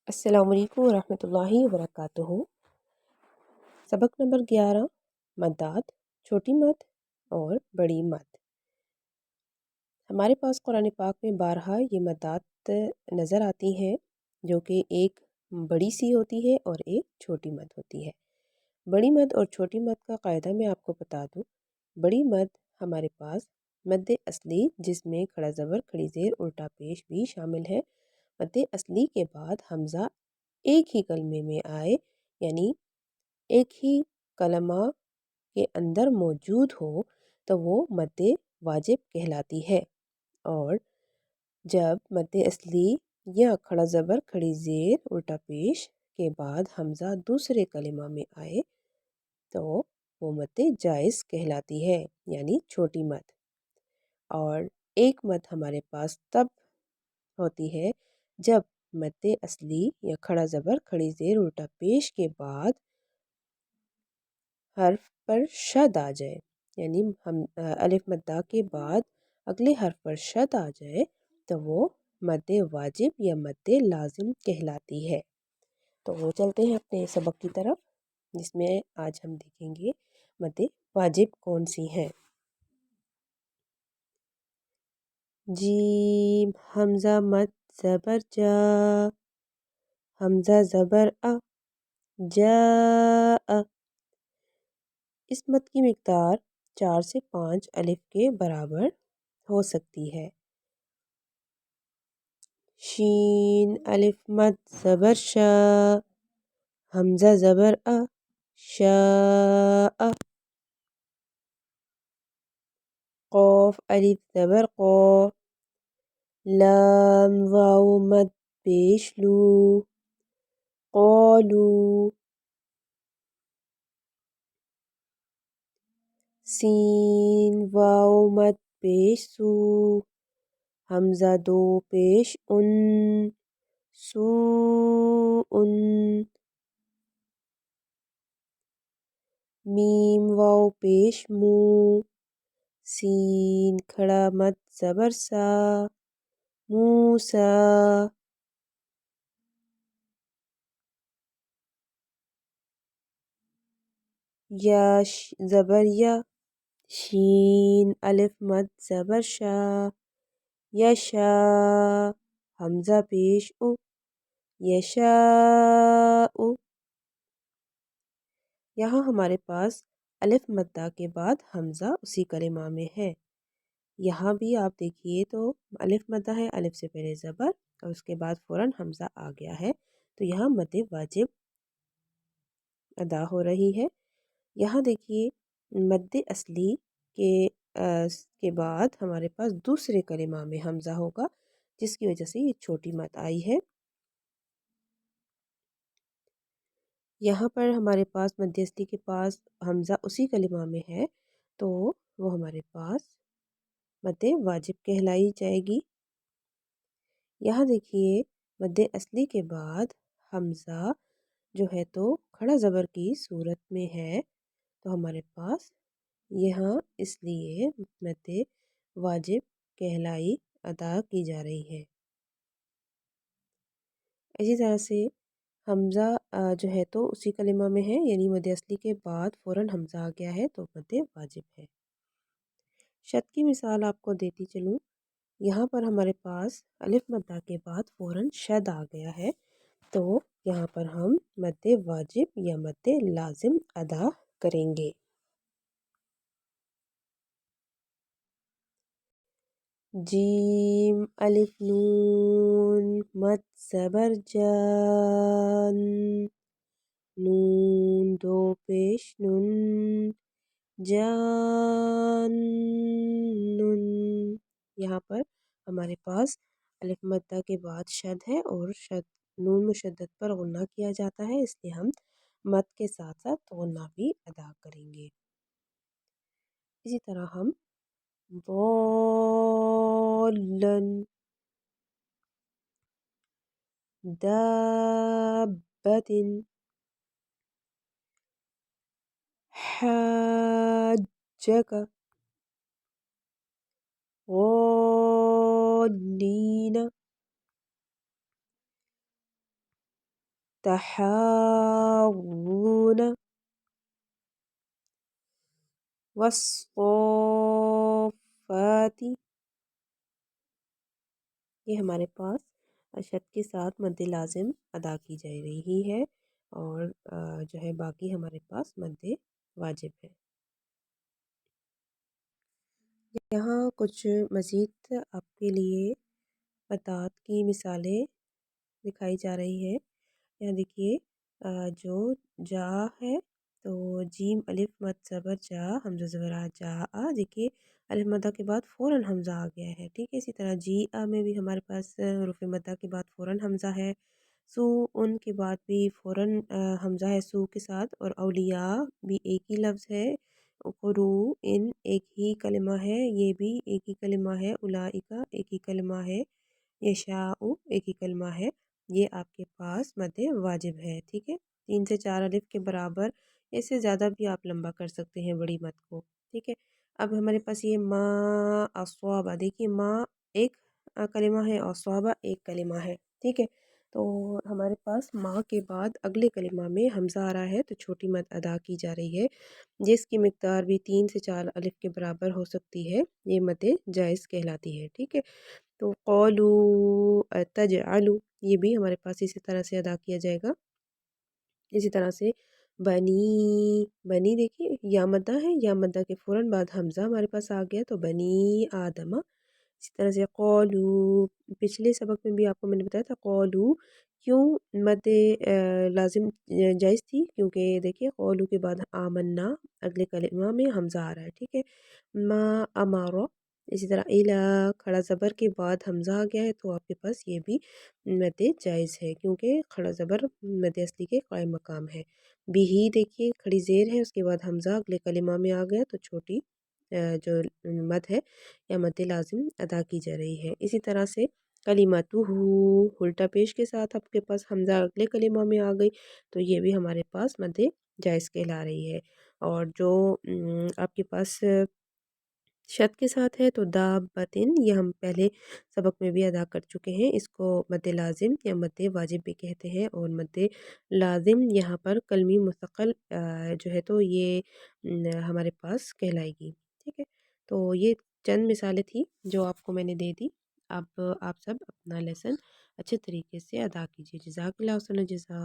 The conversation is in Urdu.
السلام علیکم ورحمۃ اللہ وبرکاتہ۔ سبق نمبر 11، مدات، چھوٹی مد اور بڑی مد۔ ہمارے پاس قرآن پاک میں بارہا یہ مدات نظر آتی ہیں، جو کہ ایک بڑی سی ہوتی ہے اور ایک چھوٹی مد ہوتی ہے۔ بڑی مد اور چھوٹی مد کا قاعدہ میں آپ کو بتا دوں۔ بڑی مد ہمارے پاس مد اصلی، جس میں کھڑا زبر کھڑی زیر الٹا پیش بھی شامل ہے۔ مد اصلی کے بعد حمزہ ایک ہی کلمے میں آئے، یعنی ایک ہی کلمہ کے اندر موجود ہو تو وہ مد واجب کہلاتی ہے۔ اور جب مد اصلی یا کھڑا زبر کھڑی زیر الٹا پیش کے بعد حمزہ دوسرے کلمہ میں آئے تو وہ مد جائز کہلاتی ہے، یعنی چھوٹی مد۔ اور ایک مد ہمارے پاس تب ہوتی ہے جب مد اصلی یا کھڑا زبر کھڑی زیر الٹا پیش کے بعد حرف پر شد آ جائے، یعنی ہم الف مدہ کے بعد اگلے حرف پر شد آ جائے تو وہ مد واجب یا مد لازم کہلاتی ہے۔ تو وہ چلتے ہیں اپنے سبق کی طرف، جس میں آج ہم دیکھیں گے مد واجب کون سی ہیں۔ جیم حمزہ مد زبر جا، حمزہ زبر جا۔ اس مد کی مقدار 4 سے 5 الف کے برابر ہو سکتی ہے۔ شین الف مد زبر شا، حمزہ زبر شا۔ قوف الف زبر قو، لام واو مد پیش لو، قولو۔ سین واو مد پیش سو، حمزہ دو پیش ان، سو ان۔ میم واو پیش مو، سین کھڑا مد زبر سا، موسا۔ یا زبر یا، شین الف مد زبر شا، یشا، حمزہ پیش او، یشاء۔ یہاں ہمارے پاس الف مدہ کے بعد حمزہ اسی کلمہ میں ہے۔ یہاں بھی آپ دیکھیے تو الف مدہ ہے، الف سے پہلے زبر اور اس کے بعد فوراً حمزہ آ گیا ہے، تو یہاں مد واجب ادا ہو رہی ہے۔ یہاں دیکھیے مد اصلی کے بعد ہمارے پاس دوسرے کلمہ میں حمزہ ہوگا، جس کی وجہ سے یہ چھوٹی مد آئی ہے۔ یہاں پر ہمارے پاس مد اصلی کے پاس حمزہ اسی کلمہ میں ہے، تو وہ ہمارے پاس مد واجب کہلائی جائے گی۔ یہاں دیکھیے مد اصلی کے بعد حمزہ جو ہے تو کھڑا زبر کی صورت میں ہے، تو ہمارے پاس یہاں اس لیے مد واجب کہلائی ادا کی جا رہی ہے۔ اسی طرح سے حمزہ جو ہے تو اسی کلمہ میں ہے، یعنی مد اصلی کے بعد فوراً حمزہ آ گیا ہے تو مد واجب ہے۔ شد کی مثال آپ کو دیتی چلوں۔ یہاں پر ہمارے پاس الف مدہ کے بعد فوراً شد آ گیا ہے، تو یہاں پر ہم مد واجب یا مد لازم ادا کریں گے۔ جیم الف نون مد زبر جان، نون دو پیش نن، جان نن۔ یہاں پر ہمارے پاس الف مدہ کے بعد شد ہے اور شد نون مشدد پر غنہ کیا جاتا ہے، اس لیے ہم مد کے ساتھ ساتھ غنہ بھی ادا کریں گے۔ اسی طرح ہم ضالن، دابت، حاجک، غالین، تحاضون والصافات، یہ ہمارے پاس شد کے ساتھ مد لازم ادا کی جا رہی ہے، اور جو ہے باقی ہمارے پاس مد واجب ہے۔ یہاں کچھ مزید آپ کے لیے اطاعت کی مثالیں دکھائی جا رہی ہے۔ یہاں دیکھیے جو جا ہے تو جیم الف مد زبر جا، حمزہ زبر آ جا آ، دیکھیے الف مدہ کے بعد فوراً حمزہ آ گیا ہے، ٹھیک ہے۔ اسی طرح جی آ میں بھی ہمارے پاس حروف مدہ کے بعد فوراً حمزہ ہے۔ سو ان کے بعد بھی فوراً حمزہ ہے سو کے ساتھ، اور اولیاء بھی ایک ہی لفظ ہے۔ قرو ان ایک ہی کلمہ ہے، یہ بھی ایک ہی کلمہ ہے۔ اولئک ایک ہی کلمہ ہے۔ یشاء ایک ہی کلمہ ہے۔ یہ آپ کے پاس مد واجب ہے، ٹھیک ہے۔ 3 سے 4 الف کے برابر، اس سے زیادہ بھی آپ لمبا کر سکتے ہیں بڑی مد کو، ٹھیک ہے۔ اب ہمارے پاس یہ ما اصوابہ، دیکھیے ما ایک کلمہ ہے اور صوابہ ایک کلمہ ہے، ٹھیک ہے۔ تو ہمارے پاس ما کے بعد اگلے کلمہ میں حمزہ آ رہا ہے تو چھوٹی مد ادا کی جا رہی ہے، جس کی مقدار بھی 3 سے 4 الف کے برابر ہو سکتی ہے، یہ مد جائز کہلاتی ہے، ٹھیک ہے۔ تو قولو تجعلو، یہ بھی ہمارے پاس اسی طرح سے ادا کیا جائے گا۔ اسی طرح سے بنی، بنی دیکھیے یا مدہ ہے، یا مدہ کے فوراً بعد حمزہ ہمارے پاس آ گیا تو بنی آدمہ۔ اسی طرح سے قولو، پچھلے سبق میں بھی آپ کو میں نے بتایا تھا قولو کیوں مد لازم جائز تھی، کیونکہ دیکھیے قولو کے بعد آمنا اگلے کلمہ میں حمزہ آ رہا ہے، ٹھیک ہے۔ ما امارو، اسی طرح الا کھڑا زبر کے بعد حمزہ آ گیا ہے تو آپ کے پاس یہ بھی مد جائز ہے، کیونکہ کھڑا زبر مد اصلی کے قائم مقام ہے۔ بھی دیکھیے کھڑی زیر ہے، اس کے بعد حمزہ اگلے کلمہ میں آ گیا تو چھوٹی جو مد ہے یا مد لازم ادا کی جا رہی ہے۔ اسی طرح سے کلماتہ الٹا پیش کے ساتھ آپ کے پاس حمزہ اگلے کلمہ میں آ گئی تو یہ بھی ہمارے پاس مد جائز کہلا رہی ہے۔ اور جو آپ کے پاس شد کے ساتھ ہے تو دابتن، یہ ہم پہلے سبق میں بھی ادا کر چکے ہیں، اس کو مد لازم یا مد واجب بھی کہتے ہیں، اور مد لازم یہاں پر کلمی مستقل جو ہے تو یہ ہمارے پاس کہلائے گی، ٹھیک ہے۔ تو یہ چند مثالیں تھیں جو آپ کو میں نے دے دی۔ اب آپ سب اپنا لیسن اچھے طریقے سے ادا کیجیے۔ جزاک اللہ خیر جزا۔